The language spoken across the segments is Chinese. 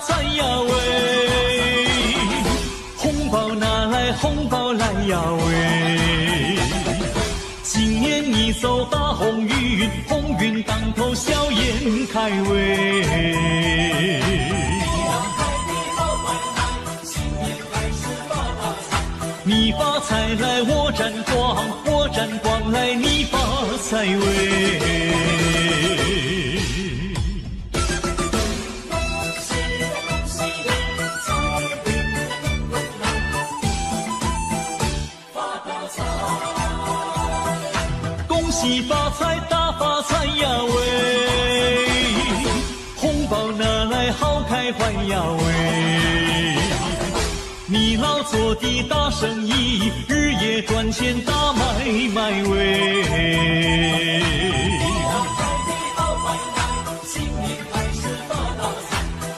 财呀喂，红包拿来红包来呀喂，今年你走大鸿运，鸿运当头笑颜开喂。你发财来，我沾光；我沾光来，你发财喂。恭喜发财，大发财呀喂！红包拿来好开怀呀喂！你老做的大生意，日夜赚钱大买卖喂。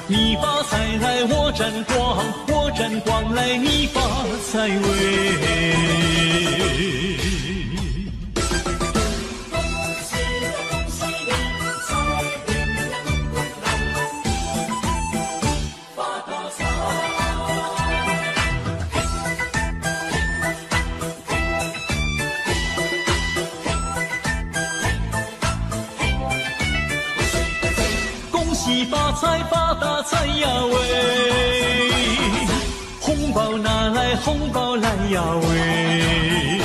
你发财来，我沾光；我沾光来，你发财喂。发财发大财呀喂，红包拿来红包来呀喂，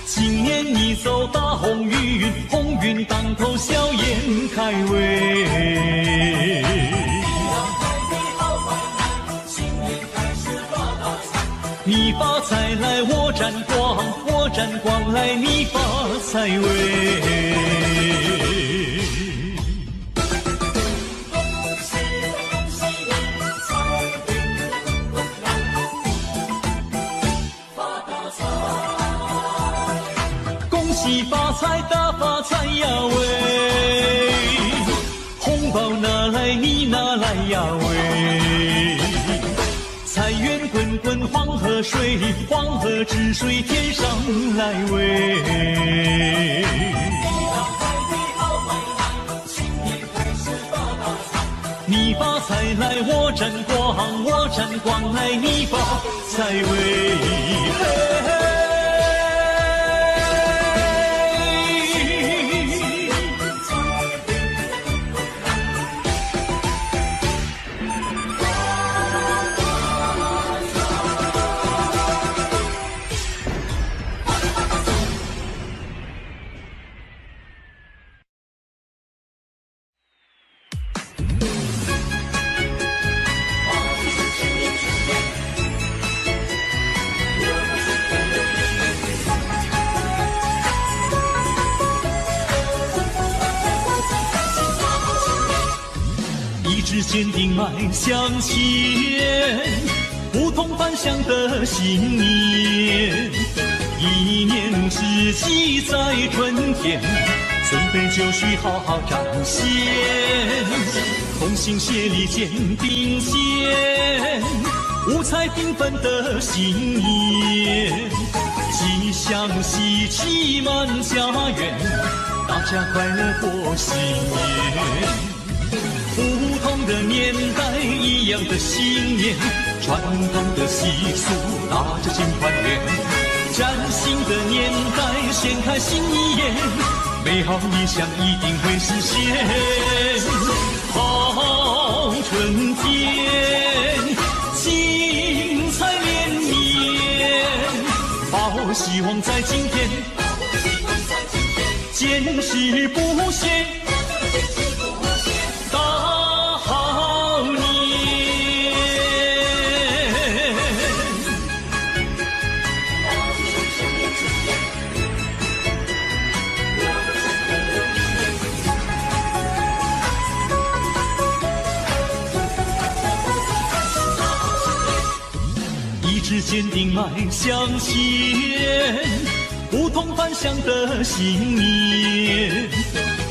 今年你走大鸿运，鸿运当头笑颜开喂。你发财来，我沾光；我沾光来，你发财喂。喜发财大发财呀喂，红包拿来你拿来呀喂，财源滚滚黄河水，黄河之水天上来喂。你发财来，我沾光；我沾光来，你发财喂。坚定迈向前，不同凡响的新年，一年之计在春天，准备就绪好好彰显，同心协力肩并肩，五彩缤纷的新年，吉祥喜气满家园，大家快乐过新年。不同的年代，一样的信念，传统的习俗，大家尽还原。崭新的年代，掀开新一页，美好理想一定会实现。好春天，精彩连绵，抱希望在今天，坚持不懈。坚定迈向前，不同凡响的新年，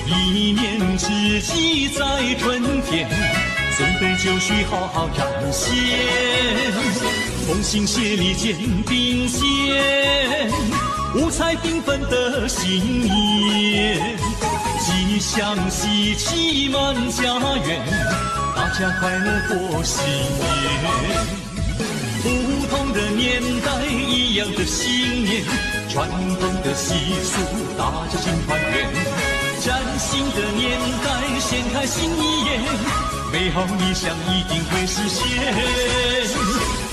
一年之计在春天，准备就绪好好彰显，同心协力肩并肩，五彩缤纷的新年，吉祥喜气满家园，大家快乐过新年。不同的年代，一样的信念，传统的习俗，大家庆团圆。崭新的年代，掀开新一页，美好理想一定会实现。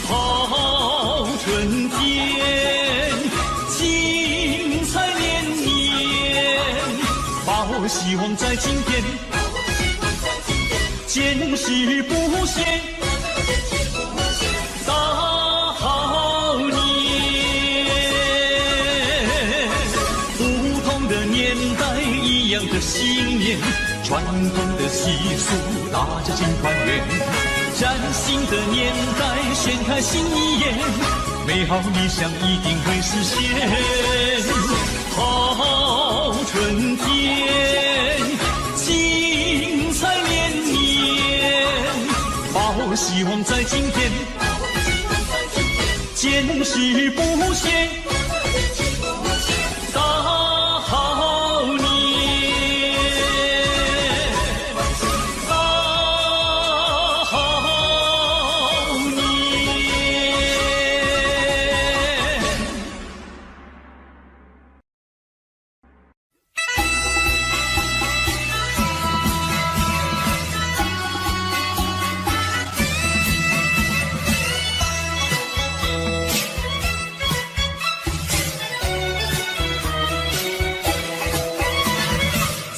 好春天，精彩年年，抱希望在今天，坚持不懈。大年，不同的年代，一样的信念，传统的习俗，大家庆团圆。崭新的年代，掀开新一页，美好理想一定会实现。好春天，精彩年年，抱希望在今天，坚持不懈。大年，大年。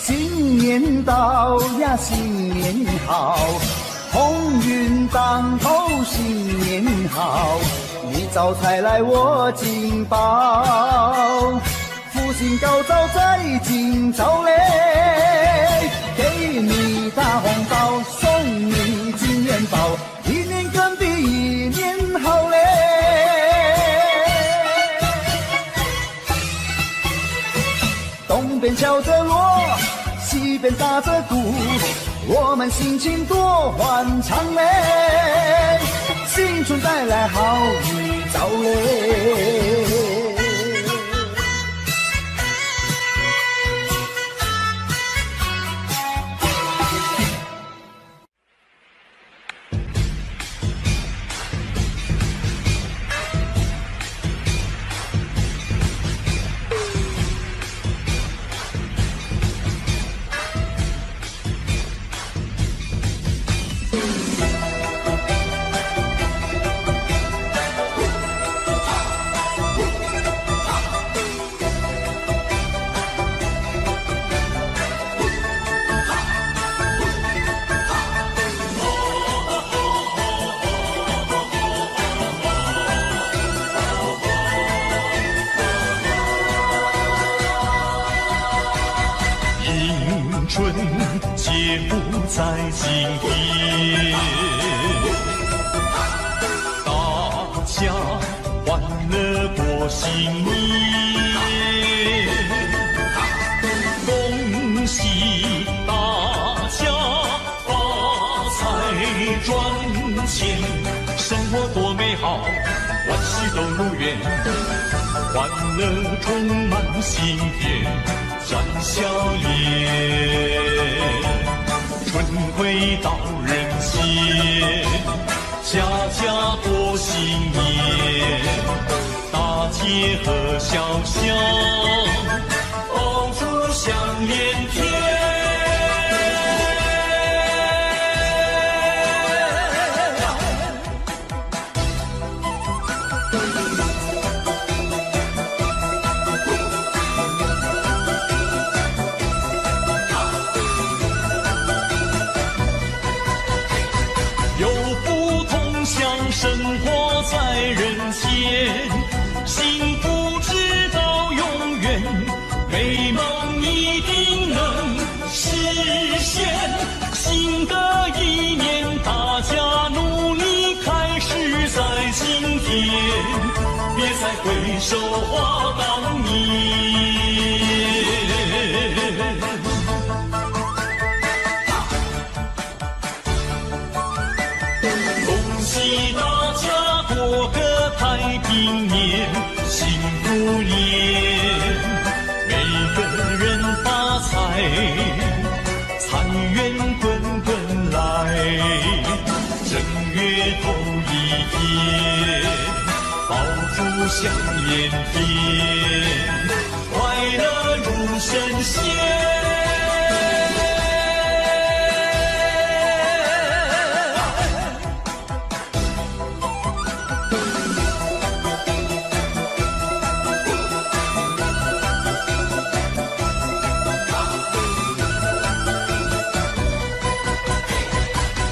新年到呀，新年好，鸿运当头，新年好，你招财来我进宝，福星高照在今朝嘞，给你大红包，送你金元宝，一年更比一年好嘞。东边敲着锣，西边打着鼓，我们心情多欢畅嘞，新春带来好预兆嘞。春节不在今天，大家欢乐过新年，恭喜大家发财赚钱，生活多美好，万事都如愿，欢乐充满心田。展笑颜，春回到人间，家家过新年，大街和小巷，爆竹响连天。生活在人间，幸福直到永远，美梦一定能实现。新的一年，大家努力开始在今天，别再回首话当年。恭喜大家过个太平年，幸福年，每个人发财，财源滚滚来。香烟天，快乐如神仙。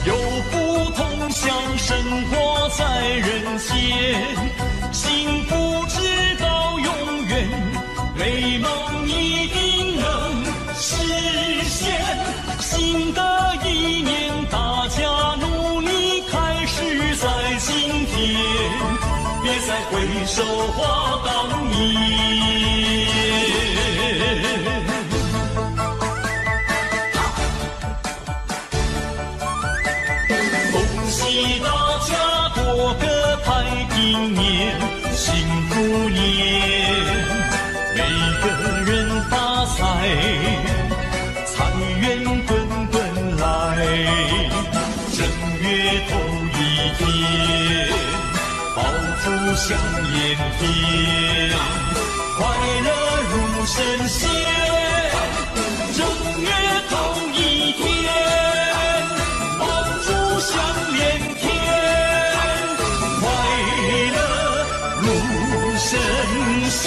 有福同享，生活在人间，幸福直到永远，美梦一定能实现。新的一年，大家努力开始在今天，别再回首话当年。恭喜大家过个太平年，幸福年，每个人发财，财源滚滚来。正月头一天，爆竹响烟天，快乐如神仙。正月头一天，爆竹响连天，快乐如神仙。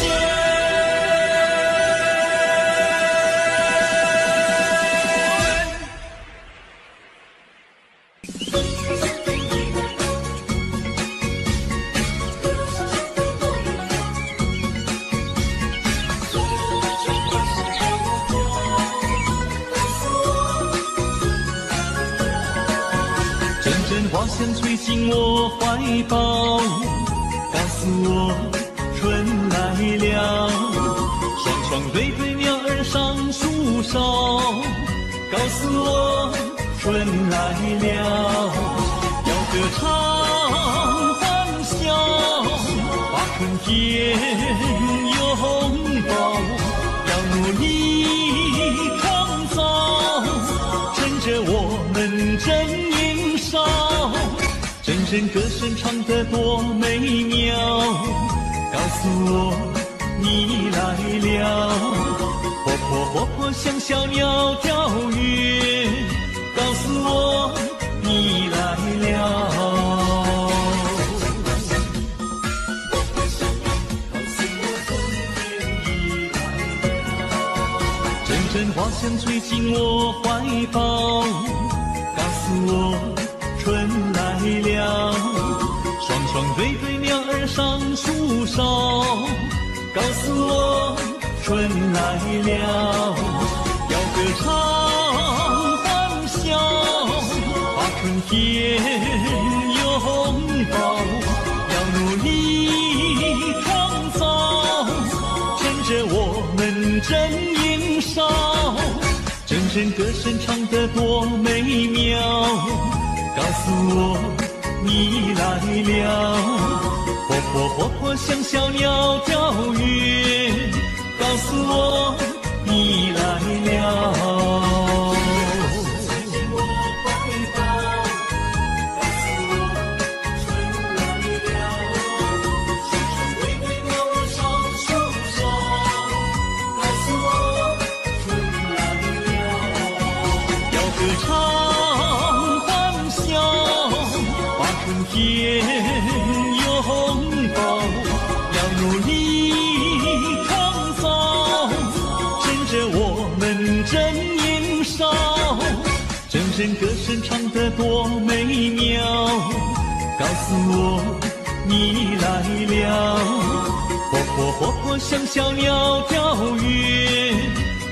阵阵花香吹进我怀抱，告诉我春来了。双双对对鸟儿上树梢，告诉我春来了。要歌唱欢笑，把春天拥抱。要努力创造，趁着我们正年少。阵阵歌声唱得多美妙，告诉我你来了。活泼活泼像小鸟跳跃，告诉我你来了。阵阵花香吹进我怀抱，告诉我春来了。双双对对鸟儿上树梢，告诉我春来了。要歌唱欢笑，把春天拥抱。要努力创造，趁着我们正年少。阵阵歌声唱得多美妙，告诉我你来了。活泼活泼像小鸟跳跃，告诉我你来了。歌唱欢笑，把春天拥抱。要努力创造，趁着我们正年少。阵阵歌声唱得多美妙，告诉我你来了。活泼活泼像小鸟跳跃，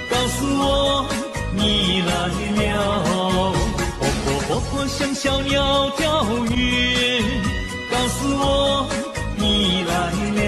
告诉我你来了。活泼活泼像小鸟跳跃，告诉我你来了。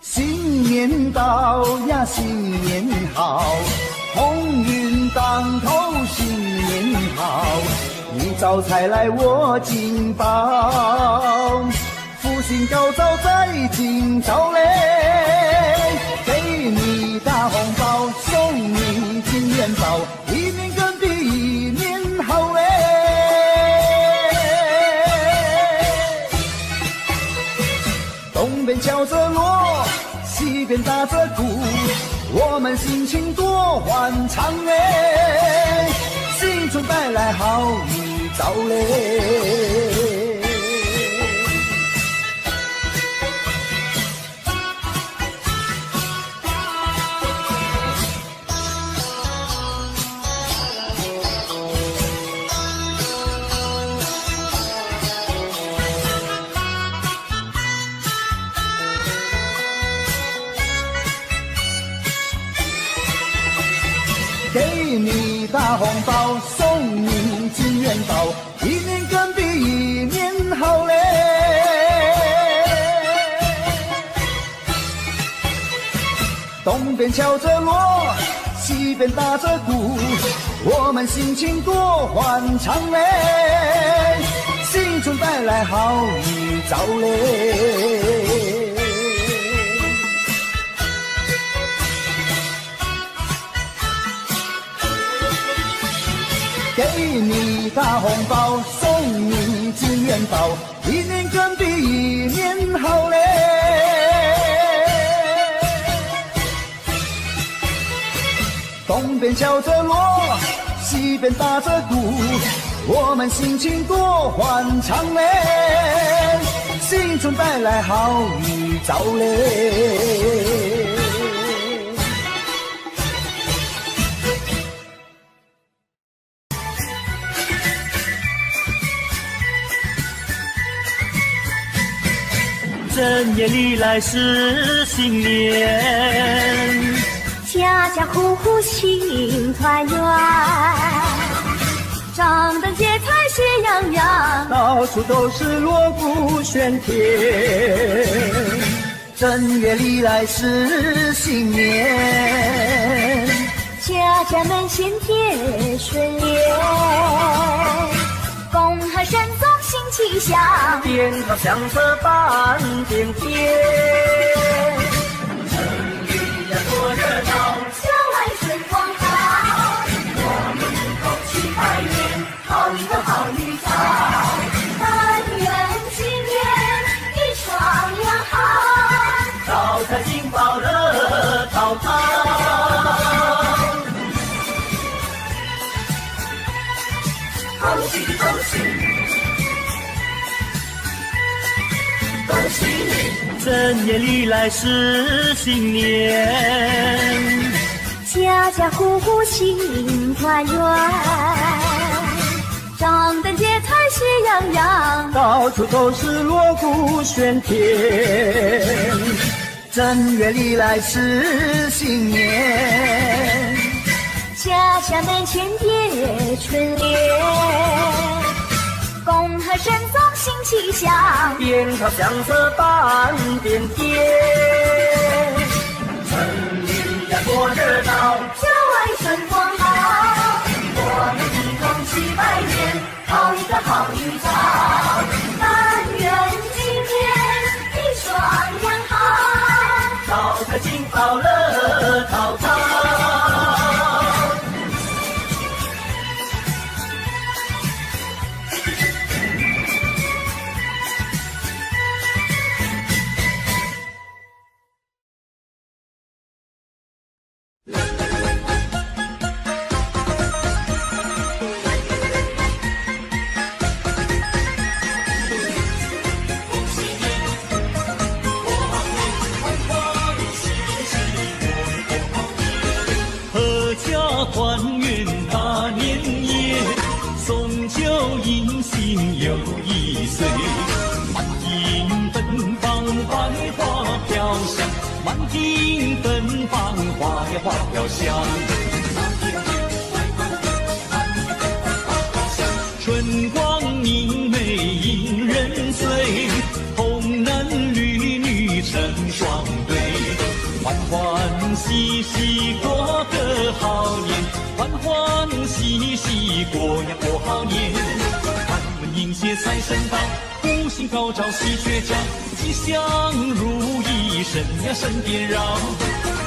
新年到呀，新年好，鸿运当头，新年好。你招财来我金宝，福星高照在今朝嘞，给你大红包，送你金元宝，一年更比一年好嘞。东边敲着锣，西边打着鼓，我们心情多欢畅嘞，新春带来好预兆嘞。给你大红包，送你金元宝，一年更比一年好嘞。东边敲着锣，西边打着鼓，我们心情多欢畅嘞，新春带来好预兆嘞。给你大红包，送你金元宝，一年更比一年好嘞。东边敲着锣，西边打着鼓，我们心情多欢畅嘞，新春带来好预兆嘞。正月里来是新年，家家户户庆团圆，张灯结彩喜洋洋，到处都是锣鼓喧天。正月里来是新年，家家门前贴春联，恭贺神宗新气象，鞭炮响彻半边天。城里呀多热闹，郊外春光好，我们一同去拜年，好一个好预兆，但愿今年一双阳好，招财进宝乐淘淘。恭喜恭喜恭喜你！正月里来是新年，家家户户庆团圆，张灯结彩喜洋洋，到处都是锣鼓喧天。正月里来是新年，家家门前贴春联，恭贺神宗新气象，鞭炮响彻半边天。城里呀多热闹，郊外春光好，我们一同去拜年，好一个好预兆，但愿今年一双阳好，招财进宝乐淘淘。团圆大年夜，送酒迎新又一岁。满庭芬芳百花飘香，满庭芬芳花呀花飘香。春光明媚引人醉，童男女女成双对。欢欢喜喜过个好年，欢欢喜喜过呀过好年。迎接财神到，福星高照喜鹊叫，吉祥如意身呀身边绕。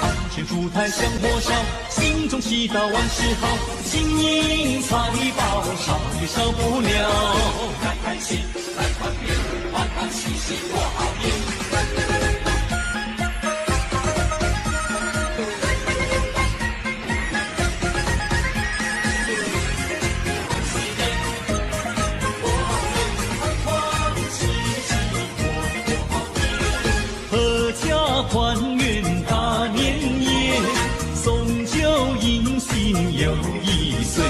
安全烛台香火烧，心中祈祷万事好，金银财宝少也少不了。开开心，来团圆，欢欢喜喜过好年。团圆大年夜，送酒迎新又一岁。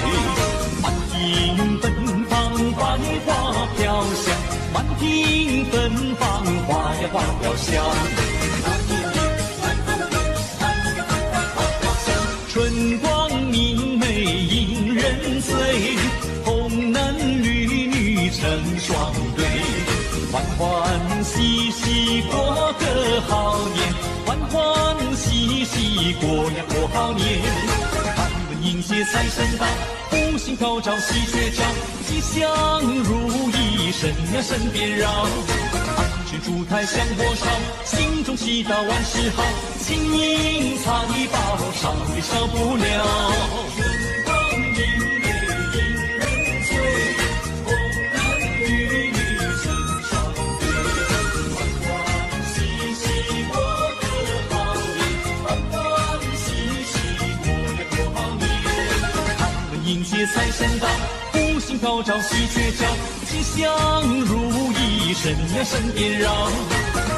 满庭芬芳百花飘香，满庭芬芳花呀花飘香。春光明媚引人醉，红男绿女成双对。欢欢喜喜过个好年，欢欢喜喜过呀过好年。他们迎接财神到，福星高照喜鹊叫，吉祥如意身呀身边绕。安全烛台香火烧，心中祈祷万事好，金银财宝少也少不了。春光明媚引人醉，红男绿女成双对。欢欢喜喜过个好年，欢欢喜喜过呀过好年。他们迎接财神到，福星高照喜鹊叫，吉祥如意身呀身边绕。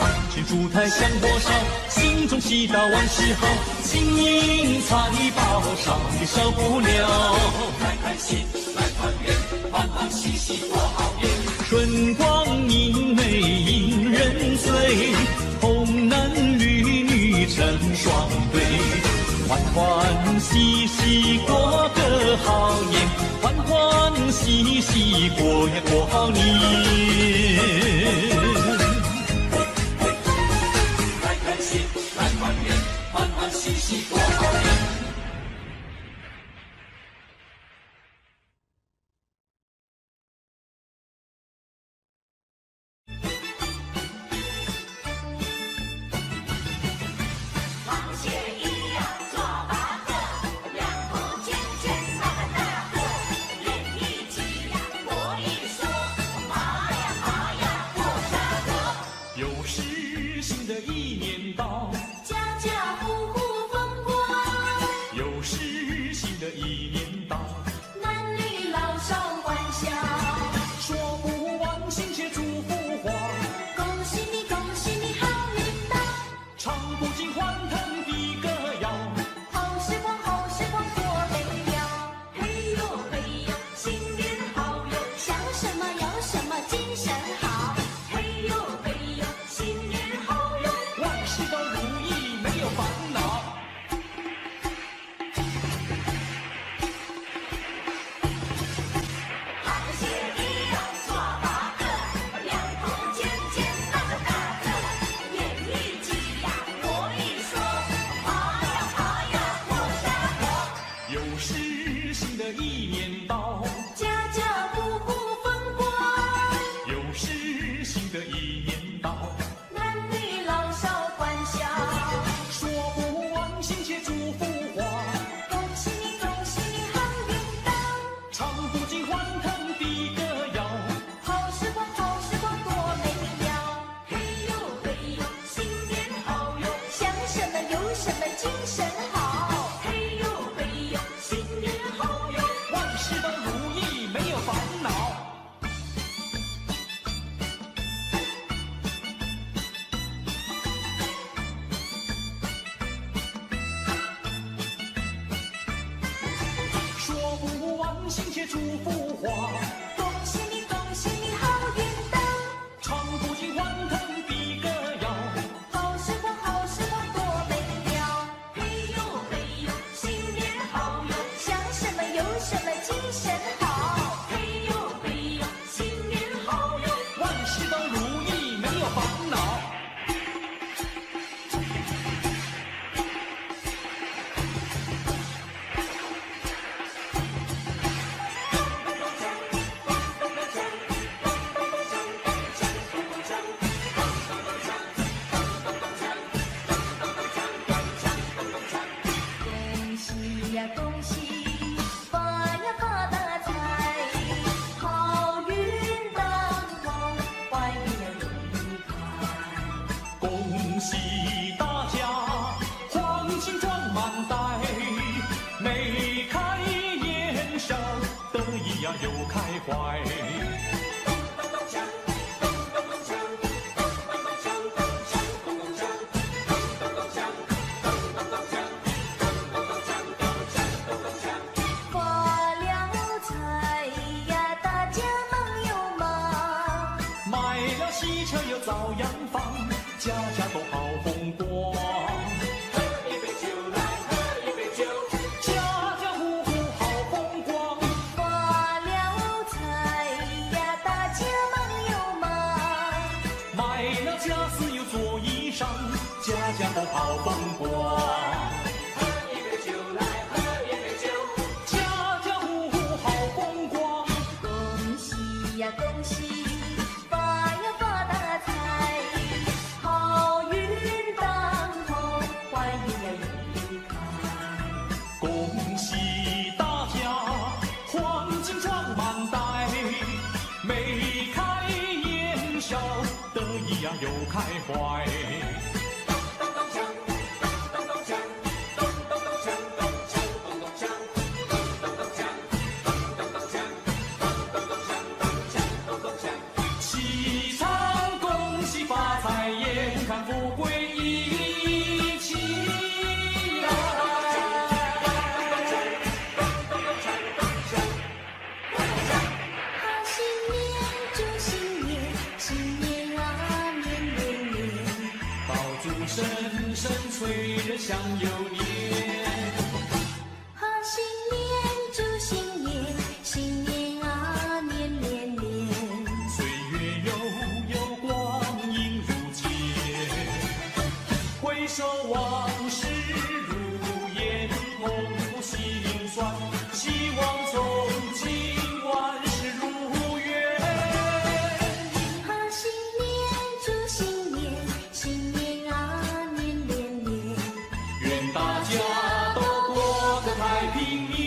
安全烛台香火烧，心中祈祷万事好，金银财宝少也少不了。开开心，来团圆，欢欢喜喜过好年。春光明媚引人醉，红男绿女成双对。欢欢喜喜过个好年，欢欢喜喜过呀过好年。开开心，来团圆，欢欢喜喜过好年。心切祝福话，恭开怀。发了财呀，大家忙又忙。买了喜车又造洋房，家家都好风光。喝一杯酒来，喝一杯酒，家家户户好风光。发了财呀，大家忙又忙。买了家私又做衣裳，家家都好风光。喝一杯酒来，喝一杯酒，家家户户好风光。恭喜呀，恭喜，发呀发大财，好运当头，坏运呀永离开。恭喜大家，黄金装满袋，眉开眼笑，得意呀又开怀。喜唱恭喜发财，眼看富贵一起来。好新年祝新年，新年啊年年年。爆竹声声催人想又年。好新年祝新年，新年啊年年年。岁月悠悠，光阴如箭，回首往事如烟，梦不心酸，希望从今万事如愿。好新年祝新年，新年啊年年年。愿大家都过个太平年。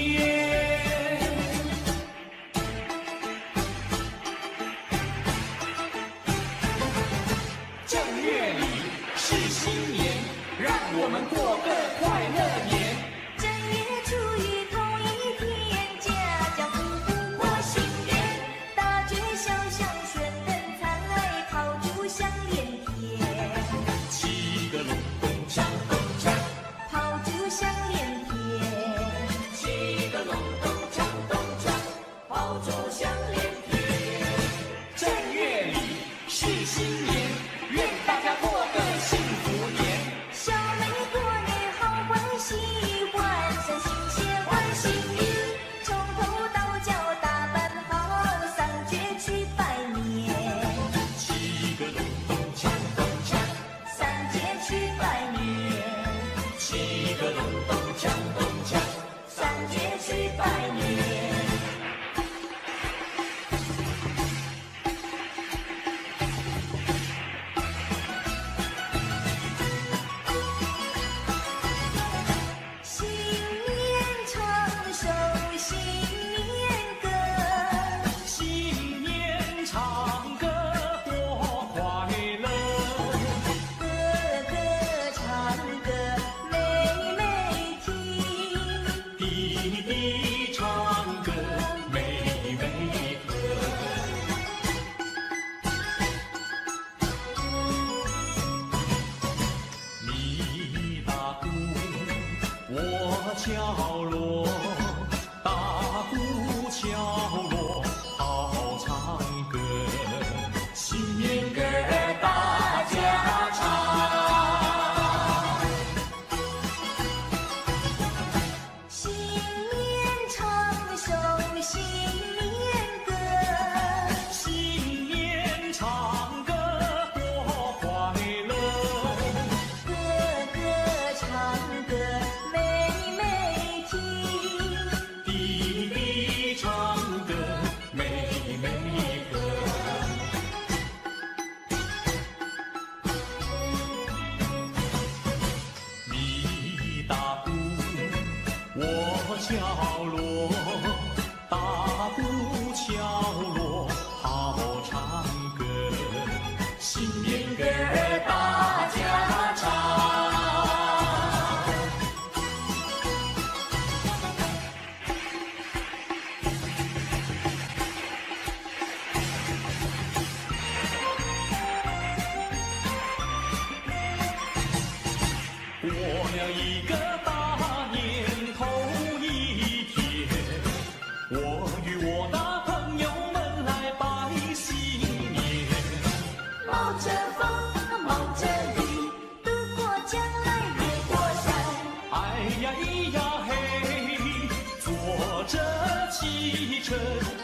正月里是新年，让我们过个快乐年。正月初一头一天，家家户户过新年，大街小巷悬灯彩，炮竹响连天。七个隆咚锵咚锵，炮竹响连天，七个隆咚锵咚锵，炮竹响连天。正月里是新年，愿大家过个幸福年。小妹过年好欢喜，换上新鞋换新衣，从头到脚打扮好，上街去拜年。七个隆咚锵咚锵，上街去拜年，七个隆咚锵咚锵，上街去拜年。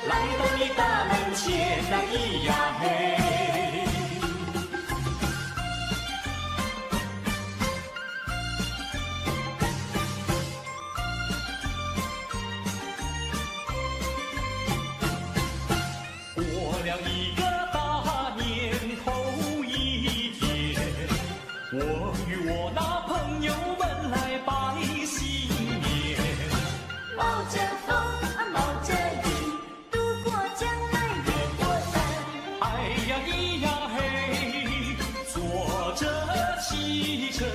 来到你大门前，那咿呀嘿。过了一个大年头一天，我与我那朋友们来拜新年。冒着风，冒着雨，度过将来越过山。哎呀咿呀嘿，坐着汽车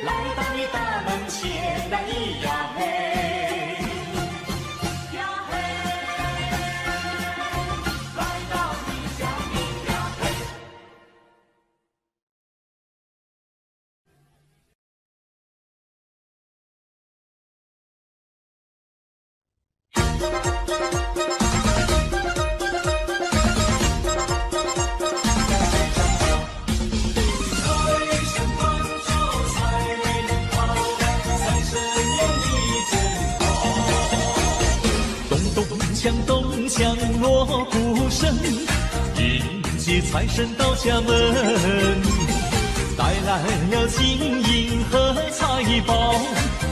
来到你大门前，那咿呀嘿。咚咚锵锣鼓声，迎接财神到家门，带来了金银和财宝，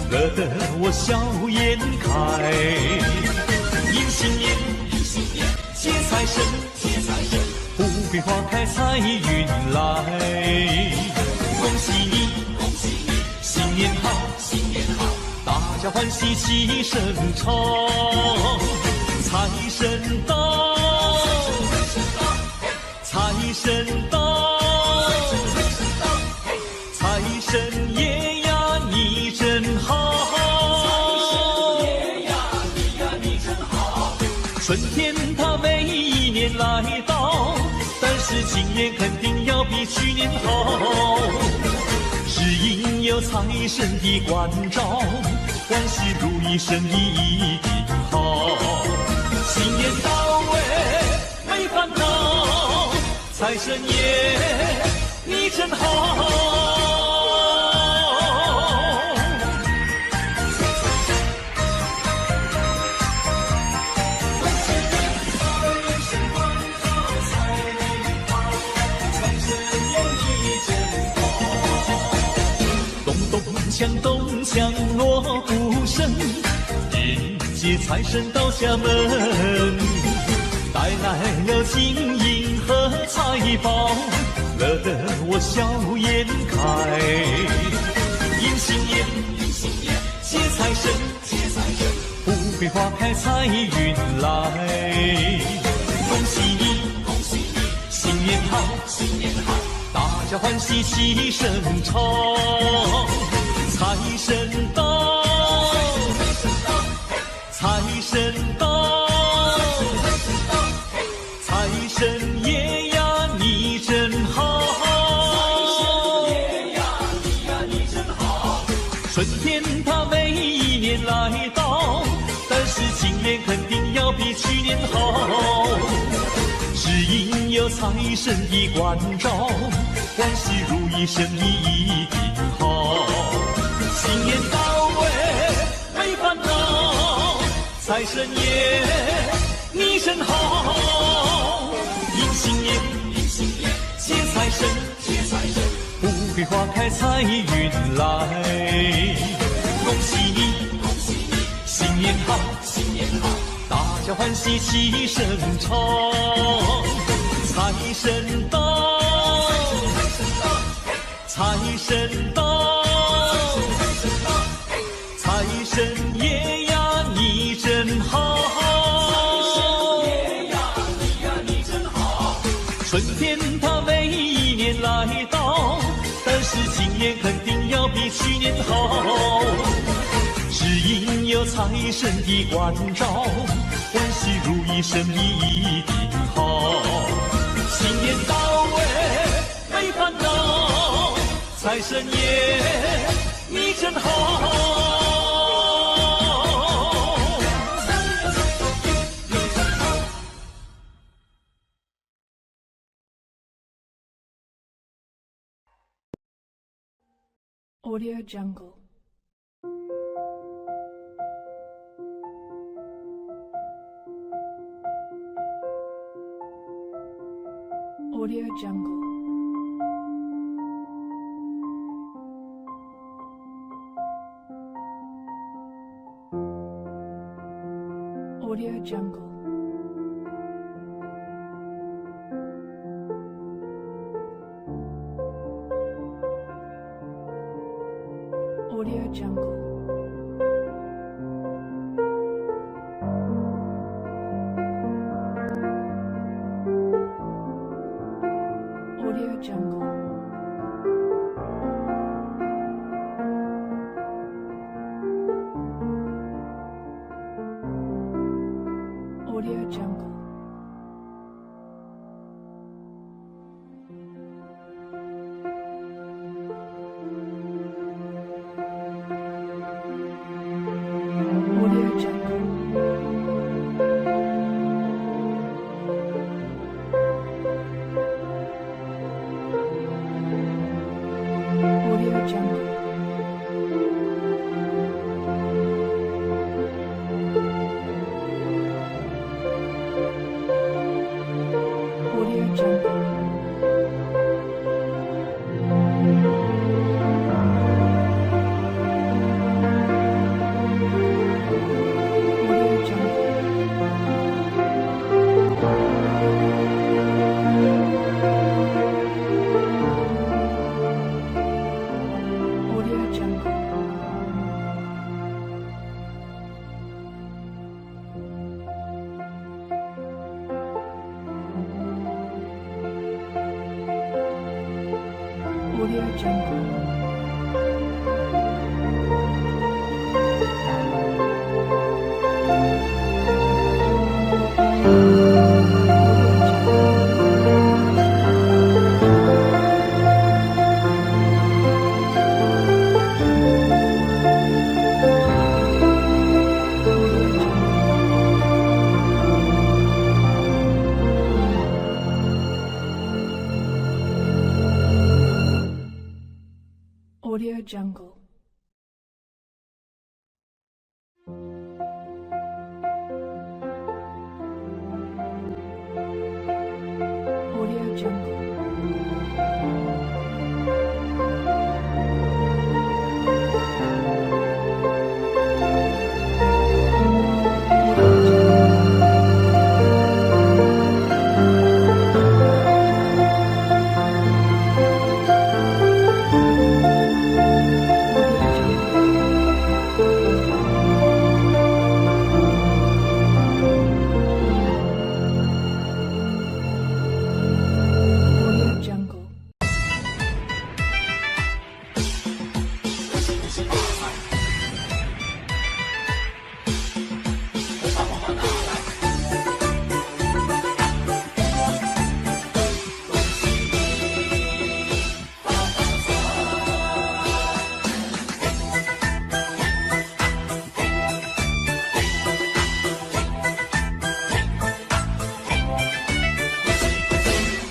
乐得我笑颜开。迎新年，接财神，富贵花开财运来。恭喜你，新年好，大家欢喜齐声唱。财神到，财神到，财神爷呀你真好，春天它每一年来到，但是今年肯定要比去年好，是因有财神的关照，万事如意，生意一定好。新年到位没烦恼，财神爷你真好。咚咚锵咚锵锣鼓声，迎接财神到家门，带来了金银和财宝，乐得我笑颜开。迎新年，接财神，富贵花开财运来。恭喜你，新年好，大家欢喜齐声唱。财神到，财神到，财神爷呀你真好，春天它每一年来到，但是今年肯定要比去年好，只因有财神的关照，万事如意，生意一定好。新年到位没烦恼，财神爷你真好。迎新年，接财神，富贵花开财运来。恭喜你，新年好，大家欢喜齐声唱。财神到，财神到，财神爷呀你真好，春天它每一年来到，但是今年肯定要比去年好，只因有财神的关照，万事如意，生意一定好。新年到位没烦恼，财神爷你真好。Audio Jungle. Audio Jungle. Audio Jungle. Audio Jungle. Audio Jungle. Audio Jungle. Audio Jungle. Audio Jungle. Audio Jungle. Audio Jungle. Audio Jungle. Audio Jungle. Audio Jungle. Audio Jungle. Audio Jungle.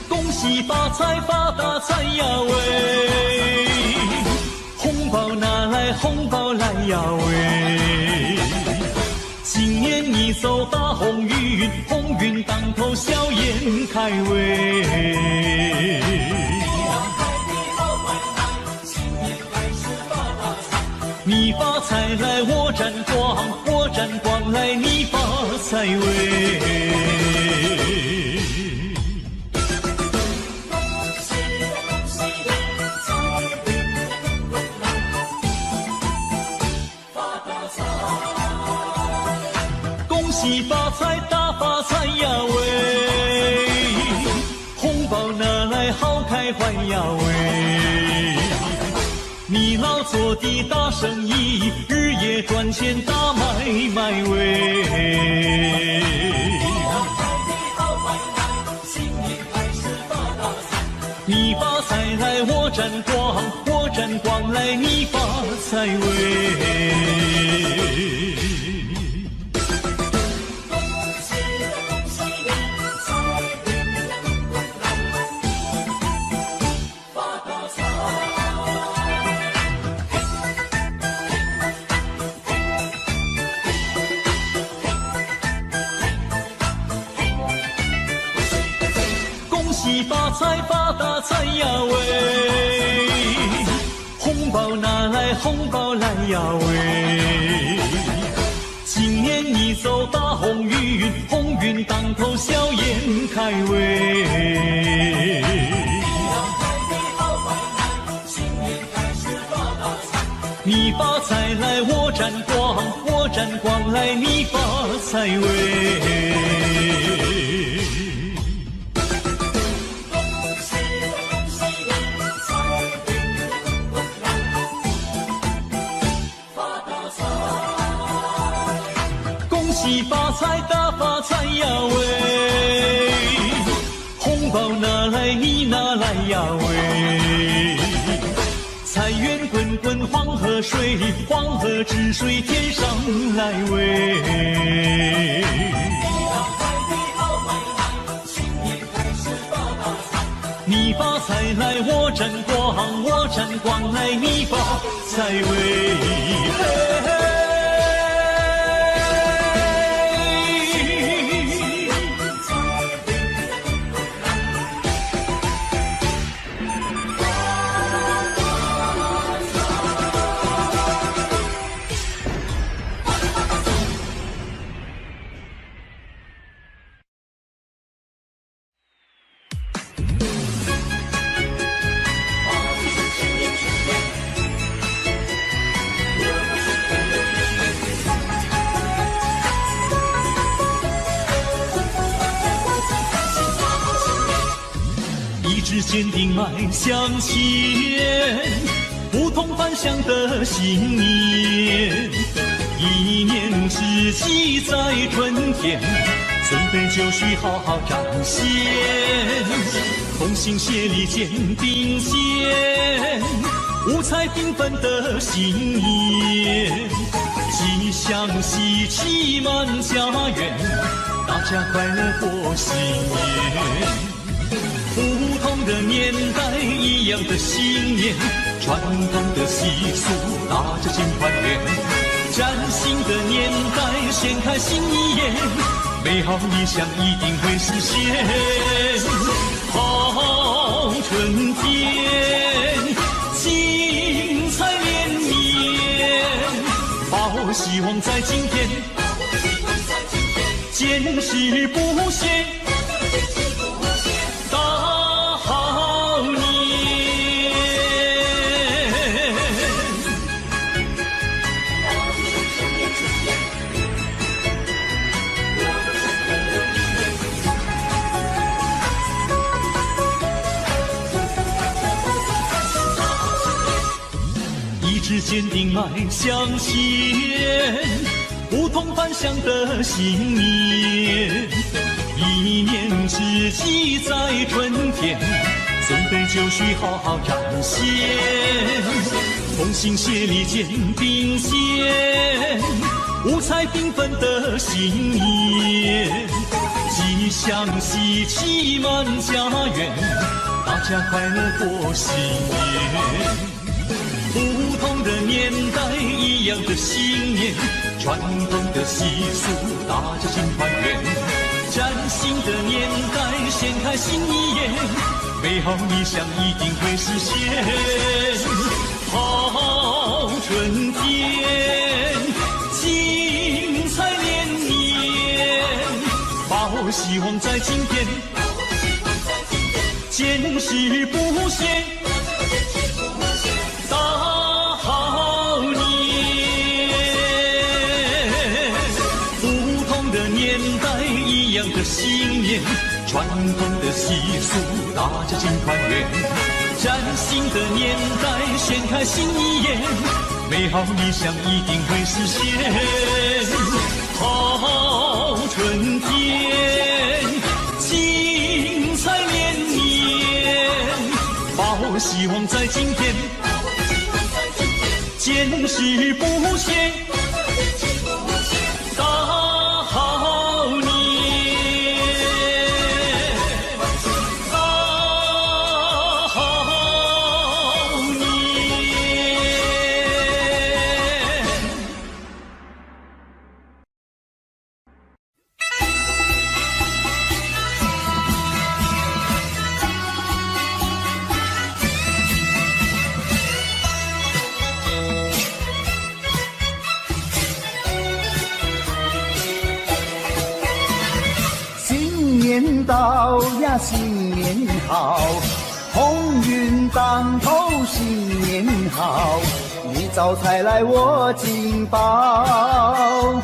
恭喜发财发大财呀喂，红包拿来红包来呀喂，今年你走大鸿运，鸿运当头笑颜开喂。你发财来我沾光，我沾光来你发财喂。恭喜发财大发财呀喂，红包拿来好开怀呀喂。你老做的大生意，日夜赚钱大买卖喂。你发财来我沾光，我沾光来你发财喂。喜发财发大财呀喂！红包拿来，红包来呀喂！今年一走大红运，鸿运当头笑颜开喂！你发财来，我沾光；我沾光来，你发财喂！恭喜发财，大发财呀喂！红包拿来，你拿来呀喂！财源滚滚黄河水，黄河之水天上来喂！你发财来，我沾光；我沾光来，你发财喂！嘿嘿一直坚定迈向前，不同凡响的信念。一念之计在春天，准备就绪好好彰显。同心协力肩并肩，五彩缤纷的新年。吉祥喜气满家园，大家快乐过新年。不同的年代，一样的信念，传统的习俗，大家尽团圆。崭新的年代，掀开新一页，美好理想一定会实现。好春天，精彩连绵，抱希望在今天，坚持不懈。坚定迈向前，不同凡响的信念。一念之计在春天，准备就绪好好彰显。同心协力肩并肩，五彩缤纷的新年。吉祥喜气满家园，大家快乐过新年。不同的年代，一样的信念，传统的习俗，大家尽团圆。崭新的年代，掀开新一页，美好理想一定会实现。好春天，精彩连绵，抱希望在今天，坚持不懈。信念，传统的习俗，大家尽团圆。崭新的年代，掀开新一页，美好理想一定会实现。好春天，精彩连绵，抱希望在今天，坚持不懈。到呀，新年好，鸿运当头新年好，你招财来我进宝，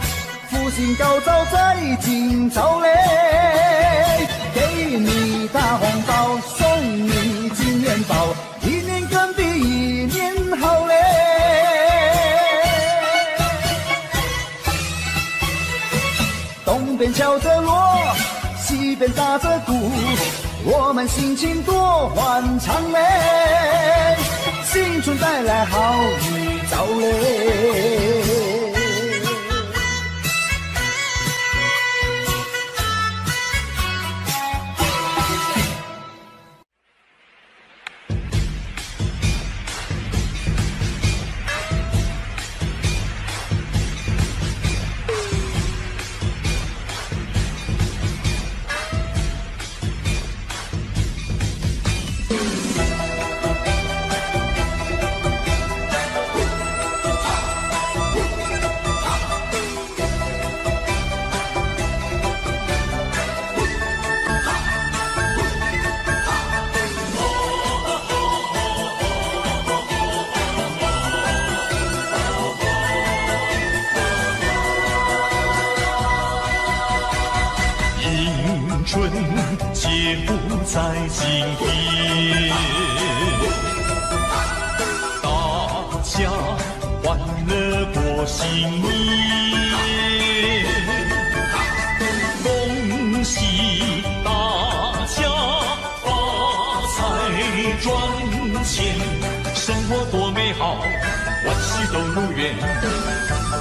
福星高照在今朝嘞，给你大红包，送你金元宝，一年更比一年好嘞。东边敲着锣，西边打着鼓，我们心情多欢畅嘞，新春带来好预兆嘞。春皆不在今天，大家欢乐过新年，恭喜大家发财赚钱，生活多美好，万事都如愿，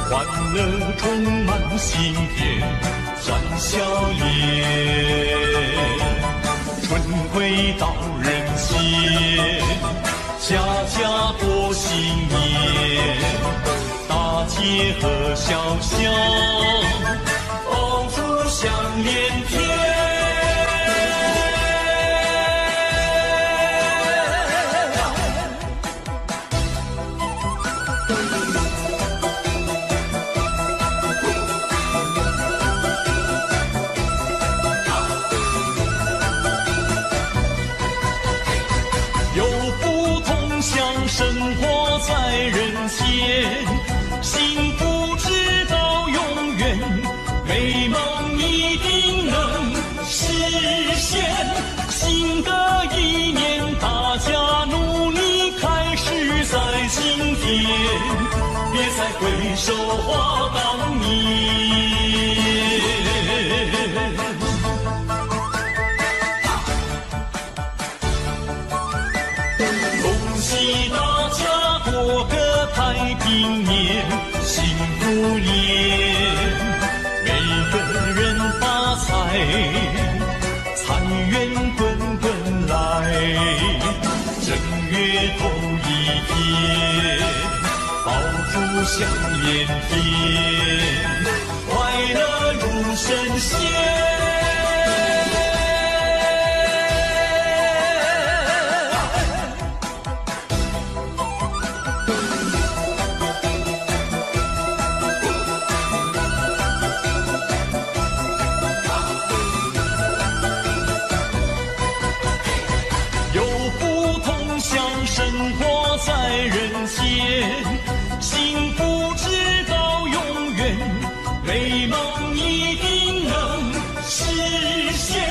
欢乐充满心田。展笑颜，春回到人间，家家过新年，大街和小巷，爆竹响连天。生活在人间，幸福直到永远，美梦一定能实现。新的一年，大家努力开始在今天，别再回首话当年。恭喜大家过个太平年，幸福年，每个人发财，财源滚滚来。正月头一天，爆竹响连天，快乐如神仙。生活在人间，幸福直到永远，美梦一定能实现。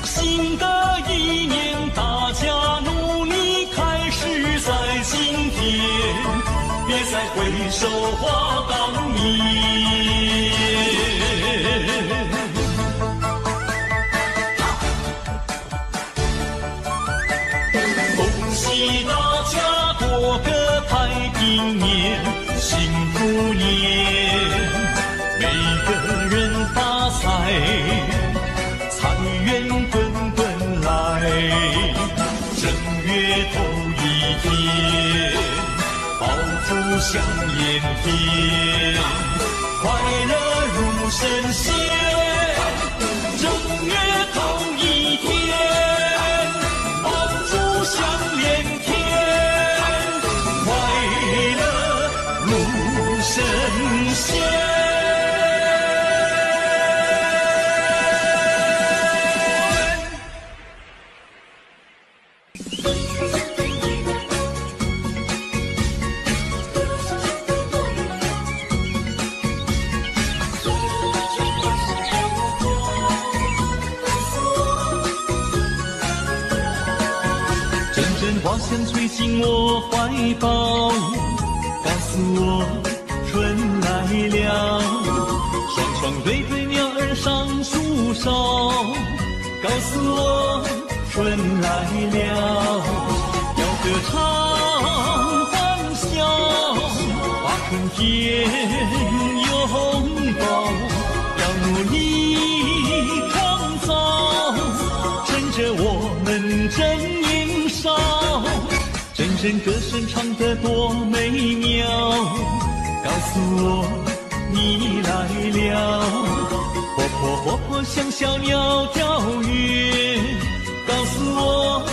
新的一年，大家努力开始在今天，别再回首话当年。恭喜大家过个太平年，幸福年，每个人发财，财源滚滚来。正月头一天，爆竹响连天，快乐如神仙。正月头一天，响连天，快乐如神仙。阵花香吹进我怀抱，告诉我春来了。双双对对鸟儿上树梢，告诉我春来了。要歌唱欢笑，把春天拥抱，要努力创造，趁着我们正年少，阵阵歌声唱得多美妙，告诉我你来了。活泼活泼像小鸟跳跃，告诉我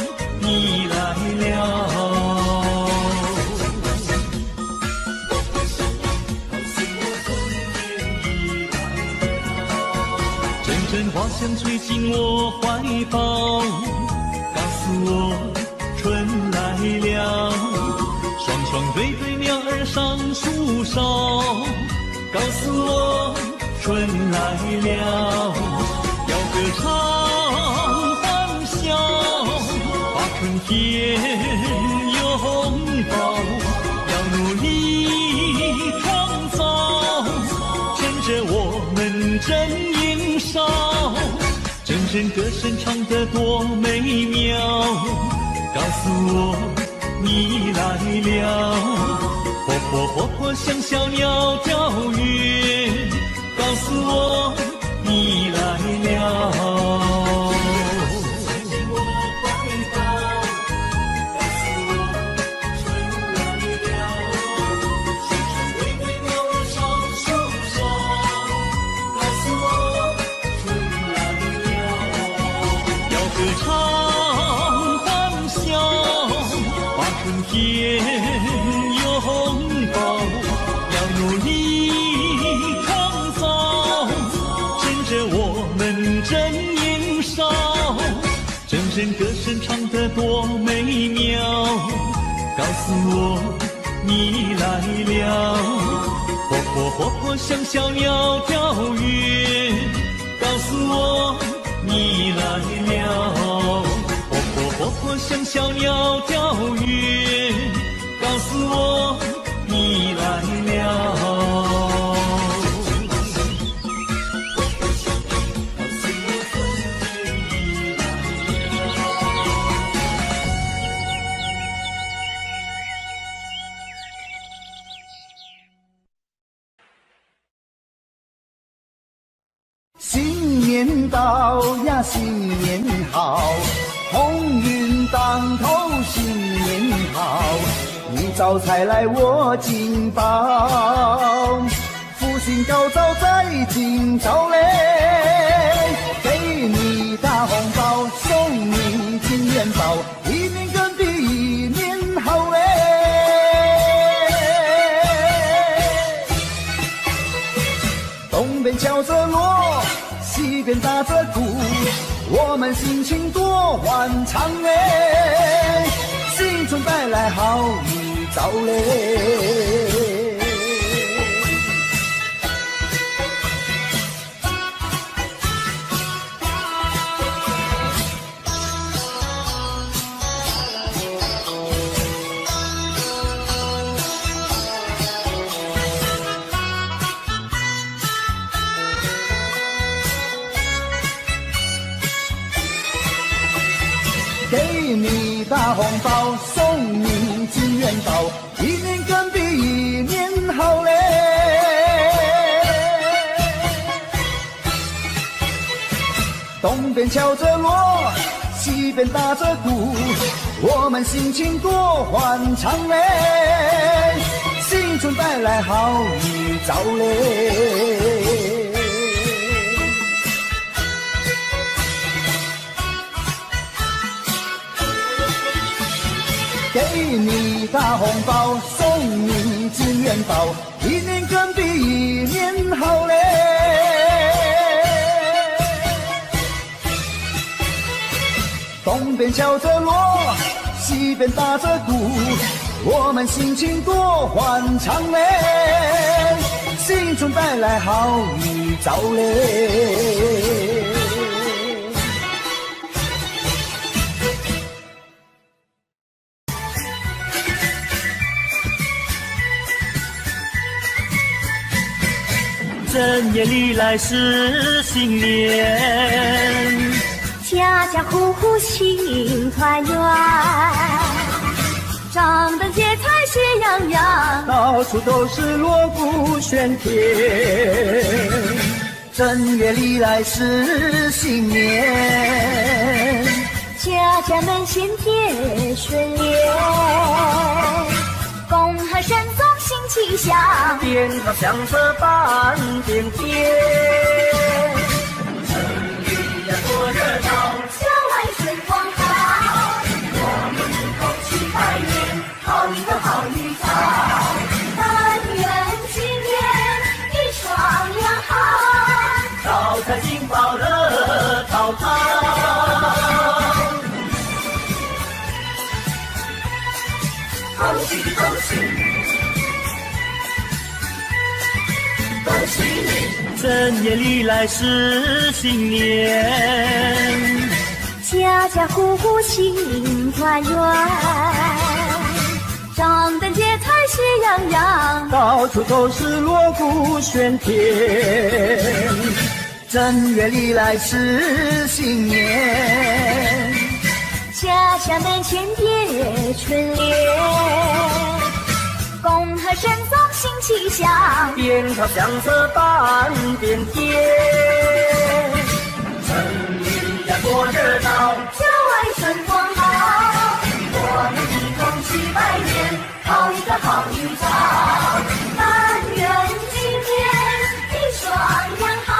你来了。阵阵花香吹进我怀抱，告诉我春来了。双双对对鸟儿上树梢，告诉我春来了。要歌唱欢笑，把春天拥抱，要努力创造，趁着我们正年少，阵阵歌声唱得多美妙，告诉我你来了。活泼活泼像小鸟跳跃，告诉我你来了。歌唱欢笑，把春天拥抱，要努力创造，趁着我们正年少，阵阵歌声唱得多美妙，告诉我你来了。活泼活泼像小鸟跳跃，告诉我你来了。活泼活泼像小鸟跳跃，告诉我你来了。新年到呀，新年好，鸿运当头，新年好，你招财来我进宝，福星高照在今朝嘞，给你大红包，送你金元宝，一年更比一年好嘞。东边敲着锣，西边打着鼓，我们心情多欢畅嘞，新春带来好预兆嘞。给你大红包，送你金元宝，一年更比一年好嘞。东边敲着锣，西边打着鼓，我们心情多欢畅嘞，新春带来好预兆嘞。给你大红包，送你金元宝，一年更比一年好嘞。东边敲着锣，西边打着鼓，我们心情多欢畅嘞，新春带来好预兆嘞。正月里来是新年，家家户户庆团圆，张灯结彩喜洋洋，到处都是锣鼓喧天。正月里来是新年，家家门前贴春联，恭贺神宗新气象，鞭炮响彻半边天。多热闹，郊外春光好，我们一同去拜年，好一个好预兆。但愿今年一双两好，招财进宝乐淘淘。恭喜恭喜，恭喜你！正月里来是新年，家家户户庆团圆，张灯结彩喜洋洋，到处都是锣鼓喧天。正月里来是新年，家家门前贴春联，恭贺神宗新气象，鞭炮响彻半边天。多热闹，郊外春光好，我们一同去拜年，好一个好预兆。但愿今天一双两好，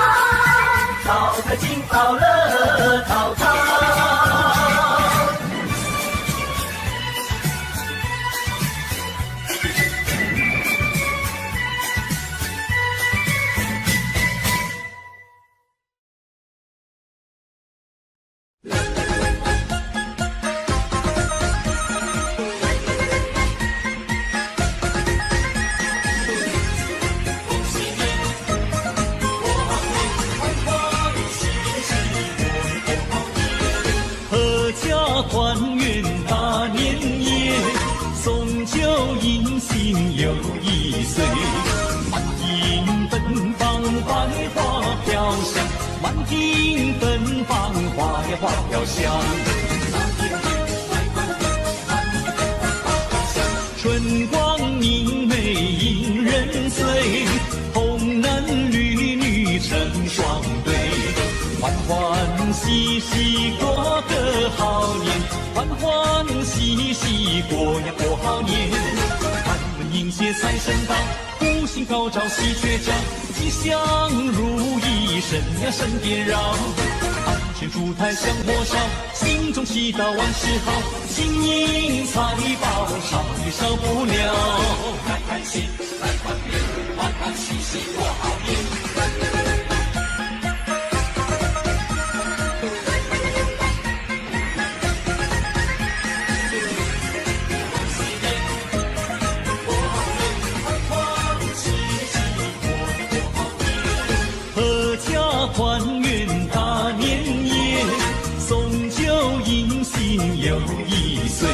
招财进宝乐淘淘。团圆大年夜，送酒迎新又一岁。满庭奔放，百花飘香；满庭奔放，花呀花飘香。春光明媚迎人醉，红男绿女成双对。欢欢喜喜过个好年，欢欢喜喜过呀过好年。开门迎接财神到，福星高照喜鹊叫，吉祥如意神呀神颠绕。安全烛台香火烧，心中祈祷万事好，金银财宝少也少不了。开开心来团圆，欢欢喜喜过好年。团圆大年夜，送酒迎新又一岁。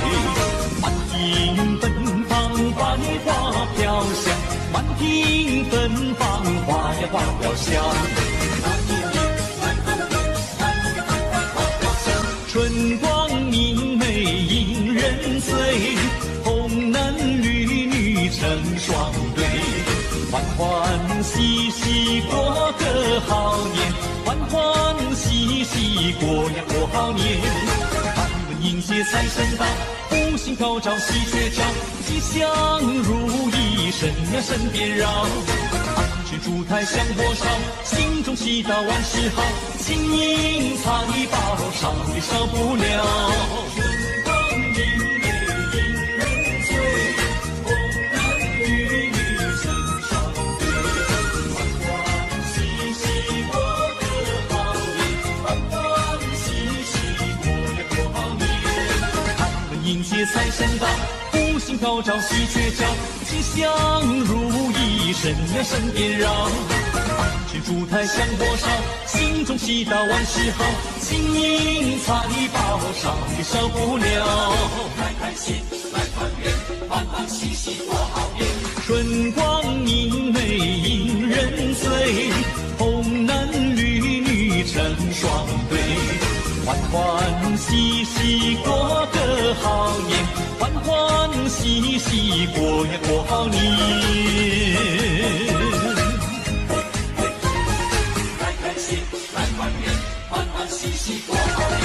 满庭奔放，百花飘香；满庭奔放，花呀花飘香。春光明媚迎人醉，红男绿女成双对。欢欢喜喜过个好年，欢欢喜喜过呀过好年。开门迎接财神到，福星高照喜鹊叫，吉祥如意神呀神颠绕。安全烛台香火烧，心中祈祷万事好，金银财宝少也少不了。迎接财神到，福星高照喜鹊叫，吉祥如意神呀神颠绕。安全烛台香火烧，心中祈祷万事好，金银财宝少也少不了。开开心来团圆，欢欢喜喜过好年。春光明媚迎人醉，欢欢喜喜过个好年，欢欢喜喜过呀过好年。开开心，来团圆，欢欢喜喜过好年。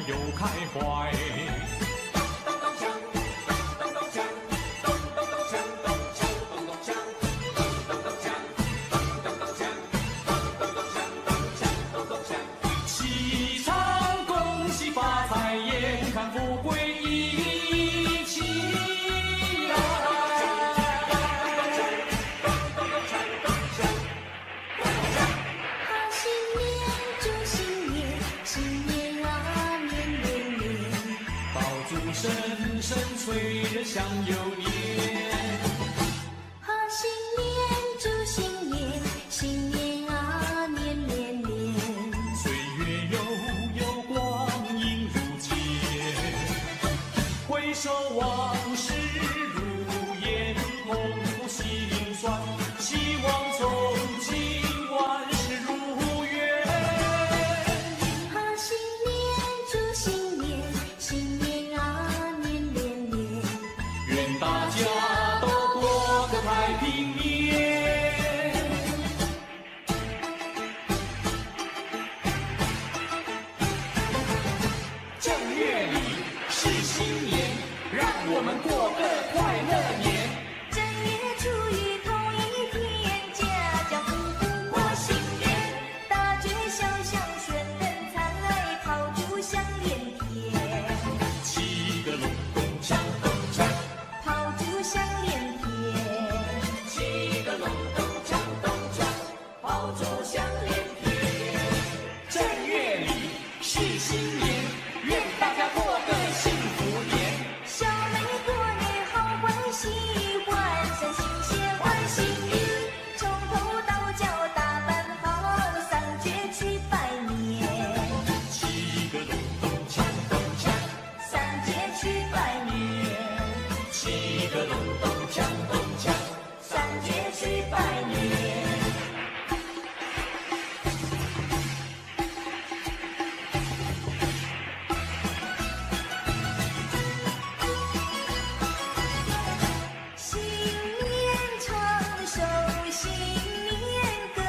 又开怀。喜唱恭喜发财，眼看富贵一起来。好新年，祝新年，新年啊年年年，爆竹声声催人想又年。太平年。正月里是新年，让我们过个快乐年。正月初一头一天，家家户户过新年，大街小巷喧灯彩，炮竹响连天。七个隆咚锵咚锵，炮竹响连天，七个隆咚锵咚锵，炮竹响连天。正月里是新年，愿大家过个幸福年。小妹过年好欢喜，换上新鞋换新衣，从头到脚打扮好，上街去拜年。七个隆咚锵咚锵，上街去拜年，七个隆咚锵咚锵，上街去拜年。新年长寿新年歌，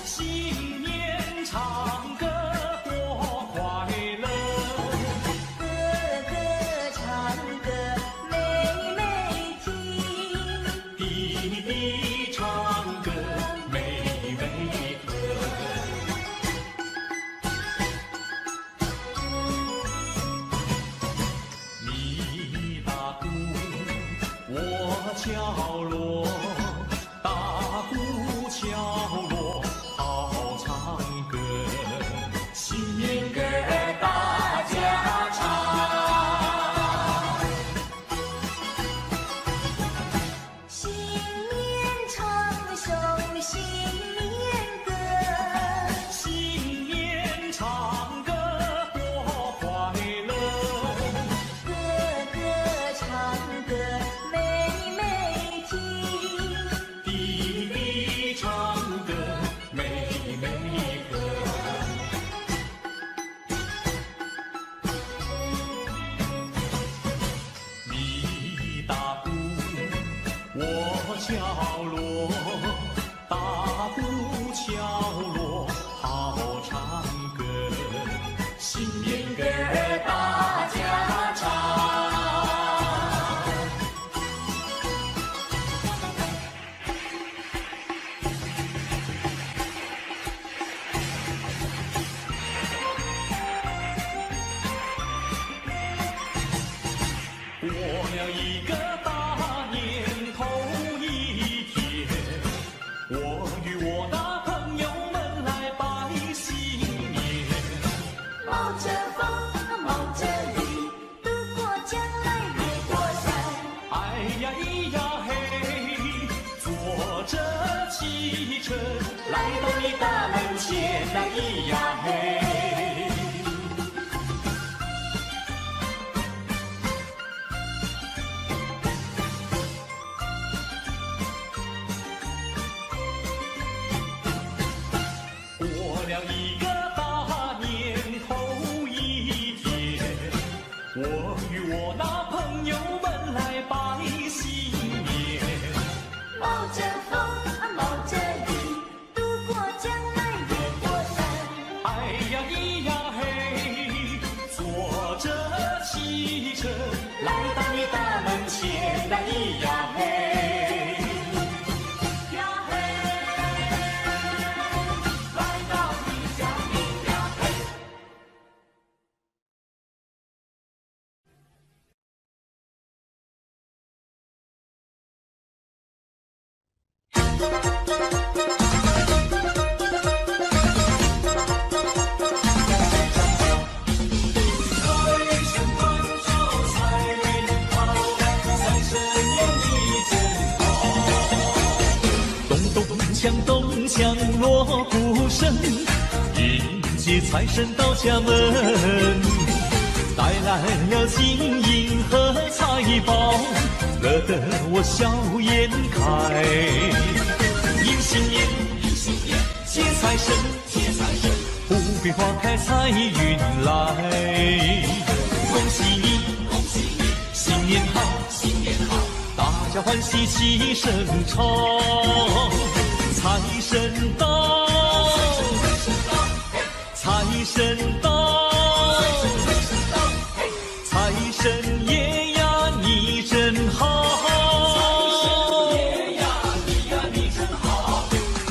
新年唱歌多快乐，哥哥唱歌妹妹听，弟弟唱歌妹妹和。你打鼓，我敲锣，打鼓敲锣好唱歌，新年歌儿大家唱。新年长寿新年歌，新年唱歌多快乐，哥哥唱歌妹妹听，弟弟唱歌妹妹和。你打鼓，我敲锣，打鼓敲锣好唱歌，新年歌儿大家唱。过了一个大年头一天，我与我的朋友们来拜新年。冒着风冒着雨，渡过江来越过山。哎呀咿呀嘿，坐着汽车来到你大门前，那咿呀嘿。过了一个大年头一天，我与我那朋友们来拜新年。冒着风冒着雨，渡过江来越过山。哎呀咿呀嘿，坐着汽车来到你大门前，那咿呀嘿。呀嘿，来到你家里呀嘿。咚咚锵锣鼓声，迎接财神到家门，带来了金银和财宝，乐得我笑颜开。迎新年，接财神，不必花开财运来。恭喜你，新年好，大家家欢喜齐声唱，财神到，财神到，财神爷呀你真好，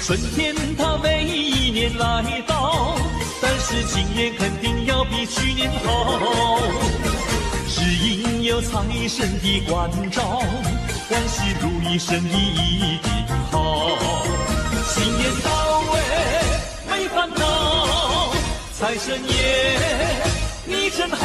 春天它每一年来到，但是今年肯定要比去年好，只因有财神的关照，万事如意，生意一定好。新年到位没烦恼，财神爷你真好。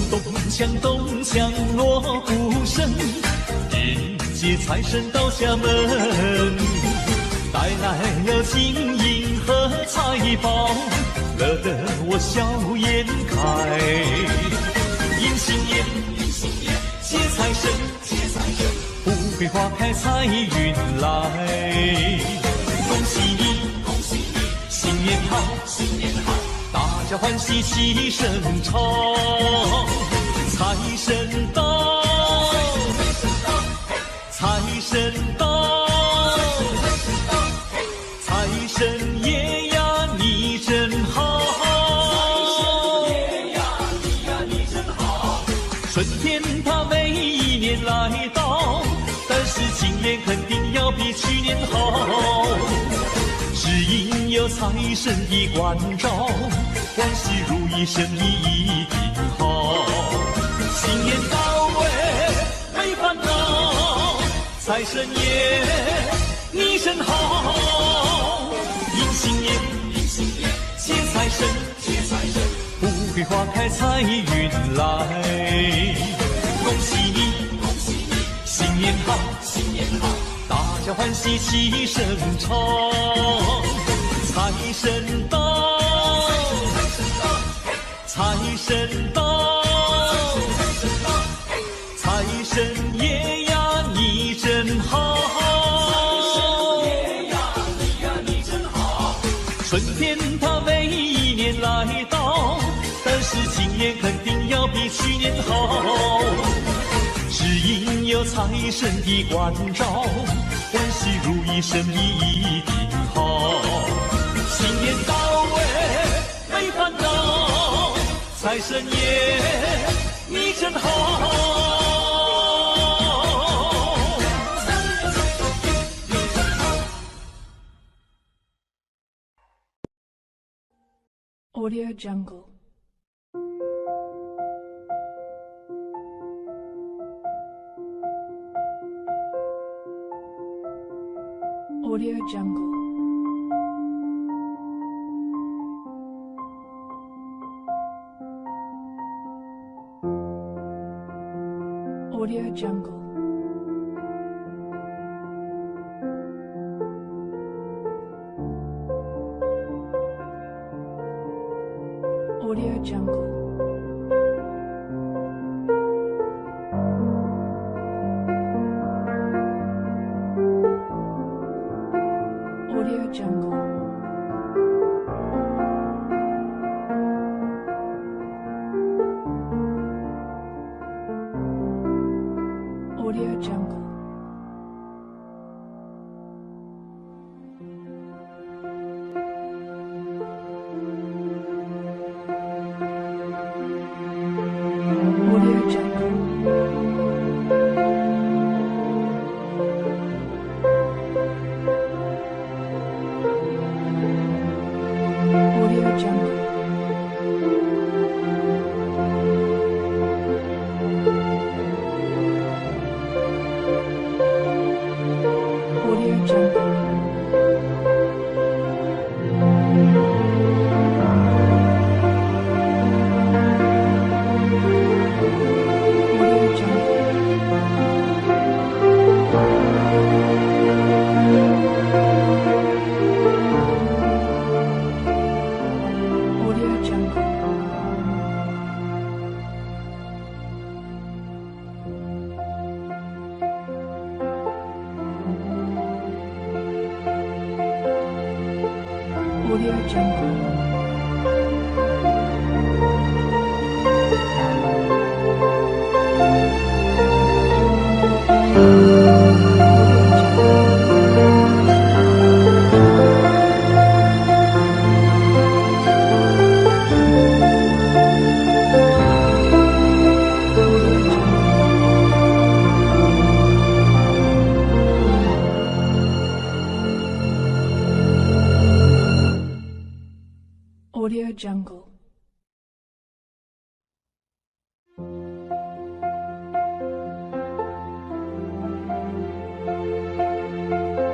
咚锵咚锵锣鼓声，迎接财神到家门，带来了金银和财宝，乐得我笑颜开。迎新年，接财神，富贵花开财运来。恭喜你，新年好，大家欢喜齐声唱。财神到，财神到，财神爷呀你真好，春天它每一年来到，但是今年肯定要比去年好，只因有财神的关照，万事如意，生意一定好。新年到位没烦恼，财神爷你真好。迎新年，接财神，富贵花开财运来。恭喜你，新年好，大家欢喜齐声唱。财神到，财神到，财神爷呀你真好，春天它每一年来到，但是今年肯定要比去年好，只因有财神的关照，万事如意，生意一定好。新年到位没烦恼，财神爷你真好。Audio Jungle. Audio Jungle. Audio Jungle. Audio Jungle. Audio Jungle. Audio Jungle. Audio Jungle. Audio Jungle.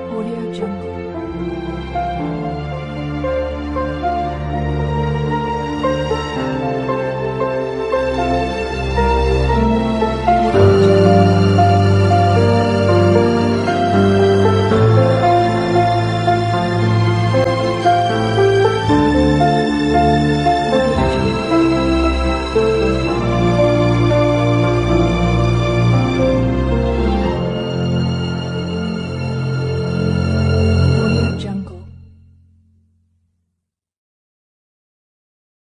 Audio Jungle.